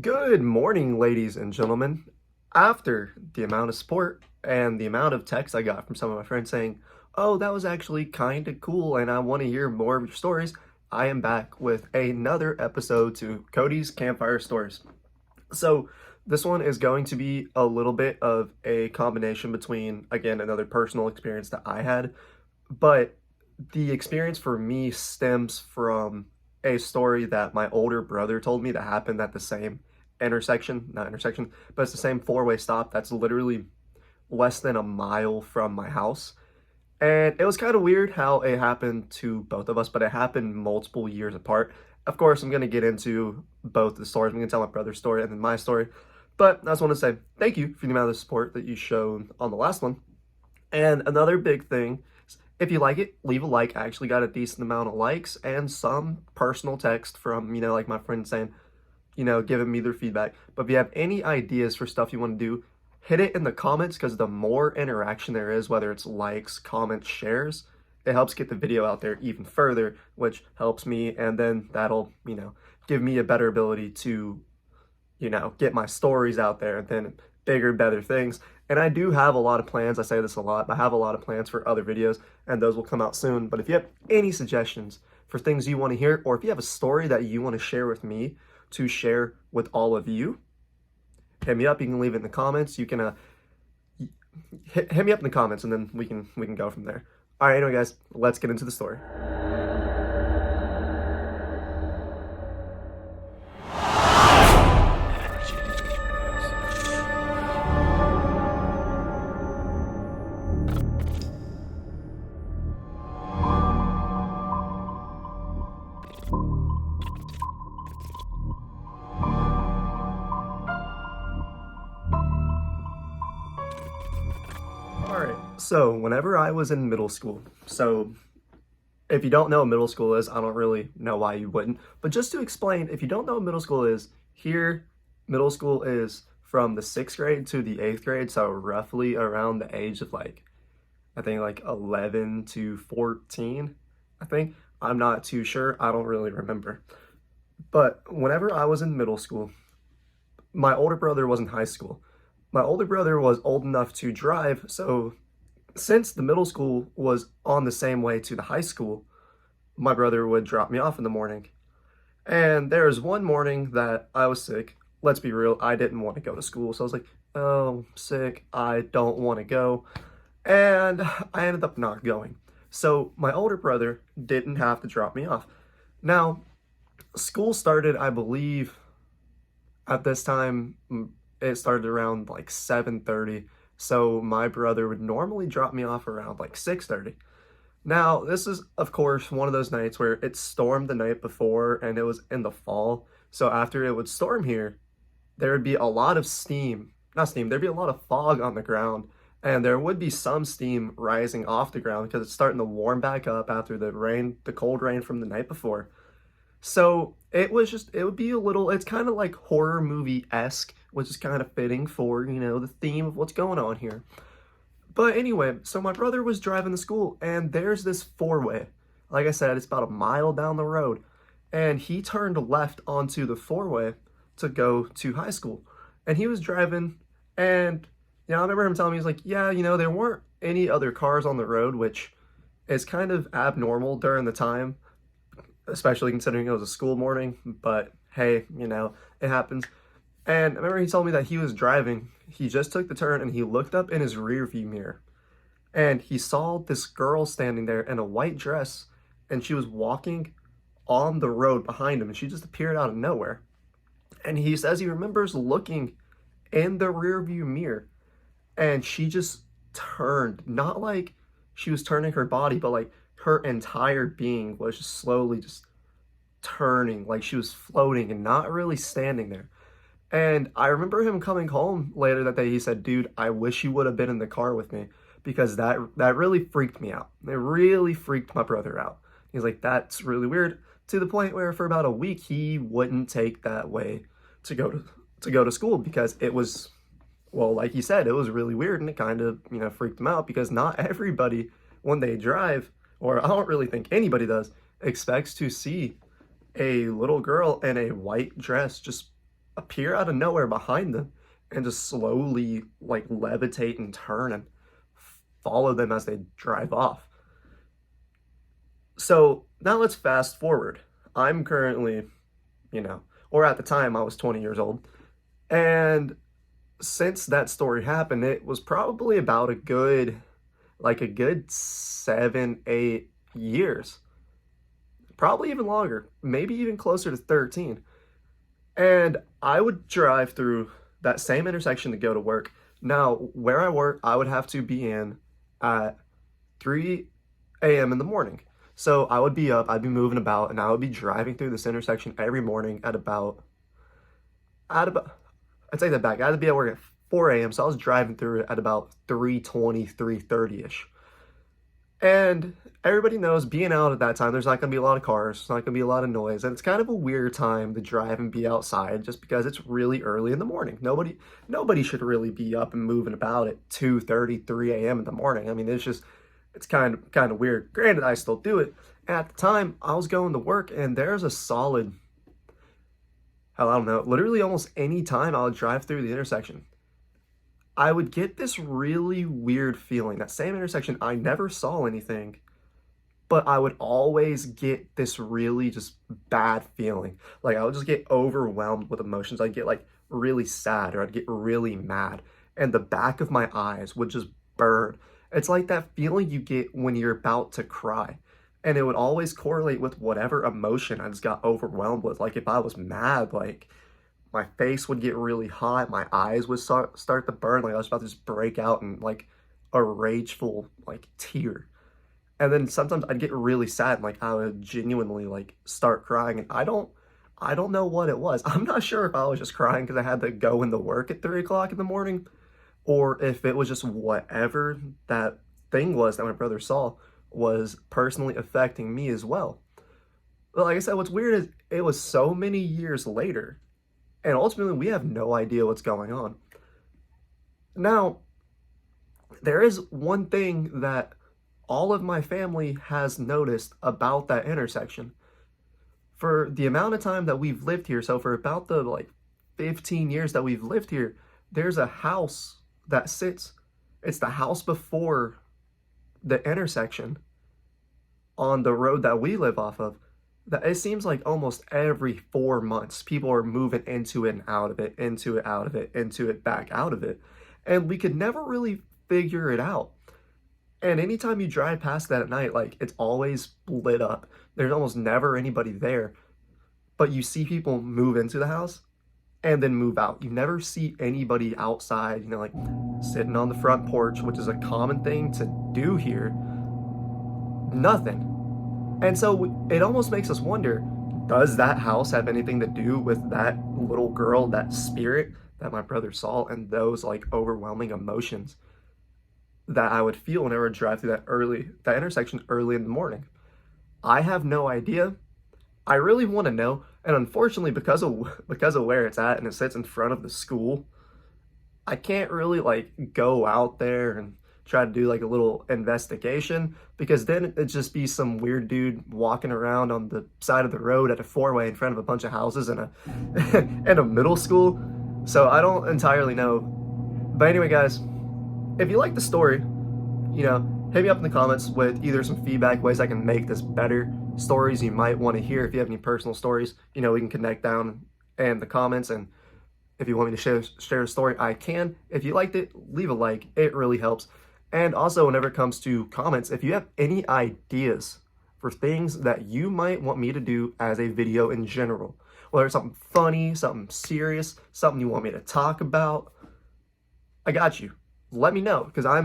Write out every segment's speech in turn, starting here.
Good morning, ladies and gentlemen. After the amount of support and the amount of texts I got from some of my friends saying, oh, that was actually kind of cool and I want to hear more of your stories, I am back with another episode to Cody's Campfire Stories. So, this one is going to be a little bit of a combination between, again, another personal experience that I had, but the experience for me stems from a story that my older brother told me that happened at the same not intersection, but it's the same four-way stop that's literally less than a mile from my house. And it was kind of weird how it happened to both of us, but it happened multiple years apart. Of course, I'm going to get into both the stories. I'm going to tell my brother's story and then my story. But I just want to say thank you for the amount of support that you showed on the last one. And another big thing, if you like it, leave a like. I actually got a decent amount of likes and some personal text from, like my friends saying, giving me their feedback. But if you have any ideas for stuff you want to do, hit it in the comments because the more interaction there is, whether it's likes, comments, shares, it helps get the video out there even further, which helps me. And then that'll, give me a better ability to, get my stories out there and then bigger, better things. And I do have a lot of plans. I say this a lot, but I have a lot of plans for other videos and those will come out soon. But if you have any suggestions for things you want to hear, or if you have a story that you want to share with me to share with all of you, hit me up. You can leave it in the comments. You can hit me up in the comments and then we can go from there. All right, anyway, guys, let's get into the story. All right, so whenever I was in middle school, so if you don't know what middle school is, I don't really know why you wouldn't, but just to explain, if you don't know what middle school is, here, middle school is from the 6th grade to the 8th grade, so roughly around the age of I think 11 to 14, I think. I'm not too sure, I don't really remember. But whenever I was in middle school, my older brother was in high school. My older brother was old enough to drive, so since the middle school was on the same way to the high school, my brother would drop me off in the morning. And there was one morning that I was sick. Let's be real, I didn't want to go to school. So I was like, oh, sick, I don't want to go. And I ended up not going. So my older brother didn't have to drop me off. Now, school started, I believe, at this time, it started around 7:30. So my brother would normally drop me off around 6:30. Now, this is, of course, one of those nights where it stormed the night before and it was in the fall. So after it would storm here, there would be a lot of steam, not steam, there'd be a lot of fog on the ground. And there would be some steam rising off the ground because it's starting to warm back up after the cold rain from the night before. So it would be it's kind of like horror movie-esque, which is kind of fitting for, the theme of what's going on here. But anyway, so my brother was driving to school and there's this four-way. Like I said, it's about a mile down the road. And he turned left onto the four-way to go to high school. And he was driving and, I remember him telling me, he's like, yeah, there weren't any other cars on the road, which is kind of abnormal during the time, especially considering it was a school morning, but hey, it happens. And I remember he told me that he was driving, he just took the turn and he looked up in his rear view mirror and he saw this girl standing there in a white dress and she was walking on the road behind him and she just appeared out of nowhere. And he says he remembers looking in the rear view mirror and she just turned, not like she was turning her body, but her entire being was just slowly just turning, like she was floating and not really standing there. And I remember him coming home later that day. He said, dude, I wish you would have been in the car with me because that really freaked me out. It really freaked my brother out. He's like, that's really weird, to the point where for about a week he wouldn't take that way to go to school because it was, well, like he said, it was really weird and it kind of, freaked him out because not everybody, when they drive, or I don't really think anybody does, expects to see a little girl in a white dress just appear out of nowhere behind them and just slowly like levitate and turn and follow them as they drive off. So now let's fast forward. I'm currently, or at the time I was 20 years old. And since that story happened, it was probably about a good 7, 8 years, probably even longer, maybe even closer to 13. And I would drive through that same intersection to go to work. Now, where I work, I would have to be in at 3 a.m. in the morning. So I would be up, I'd be moving about, and I would be driving through this intersection every morning at about, I'd take that back. I had to be at work at 4 a.m. So I was driving through it at about 3:20, 3:30-ish. And everybody knows being out at that time, there's not going to be a lot of cars, there's not going to be a lot of noise, and it's kind of a weird time to drive and be outside just because it's really early in the morning. Nobody should really be up and moving about at 2:30, 3 a.m. in the morning. I mean, it's kind of weird. Granted, I still do it. At the time, I was going to work, and there's a solid, hell, I don't know, literally almost any time I would drive through the intersection, I would get this really weird feeling. That same intersection, I never saw anything, but I would always get this really just bad feeling. Like I would just get overwhelmed with emotions. I'd get like really sad or I'd get really mad, and the back of my eyes would just burn. It's like that feeling you get when you're about to cry. And it would always correlate with whatever emotion I just got overwhelmed with. Like if I was mad, like my face would get really hot, my eyes would start to burn, like I was about to just break out in like a rageful like tear. And then sometimes I'd get really sad and like I would genuinely like start crying, and I don't know what it was. I'm not sure if I was just crying because I had to go into work at 3 o'clock in the morning, or if it was just whatever that thing was that my brother saw was personally affecting me as well. But like I said, what's weird is it was so many years later, and ultimately we have no idea what's going on. Now, there is one thing that all of my family has noticed about that intersection. For the amount of time that we've lived here, so for about the like 15 years that we've lived here, there's a house that sits, it's the house before the intersection on the road that we live off of, that it seems like almost every 4 months people are moving into it and out of it, into it, out of it, into it, back out of it. And we could never really figure it out. And anytime you drive past that at night, like it's always lit up. There's almost never anybody there. But you see people move into the house and then move out. You never see anybody outside, like sitting on the front porch, which is a common thing to do here. Nothing. And so it almost makes us wonder, does that house have anything to do with that little girl, that spirit that my brother saw, and those like overwhelming emotions that I would feel whenever I drive through that intersection early in the morning? I have no idea. I really want to know, and unfortunately, because of where it's at and it sits in front of the school, I can't really like go out there and try to do like a little investigation, because then it'd just be some weird dude walking around on the side of the road at a four-way in front of a bunch of houses and a and a middle school. So I don't entirely know. But anyway, guys, if you like the story, hit me up in the comments with either some feedback, ways I can make this better, stories you might want to hear. If you have any personal stories, we can connect down in the comments. And if you want me to share a story, I can. If you liked it, leave a like. It really helps. And also, whenever it comes to comments, if you have any ideas for things that you might want me to do as a video in general, whether it's something funny, something serious, something you want me to talk about, I got you. Let me know, because I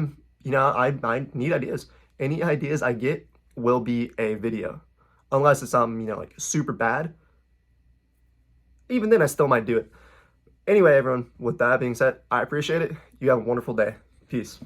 need ideas. Any ideas I get will be a video, unless it's something, like super bad. Even then, I still might do it. Anyway, everyone, with that being said, I appreciate it. You have a wonderful day. Peace.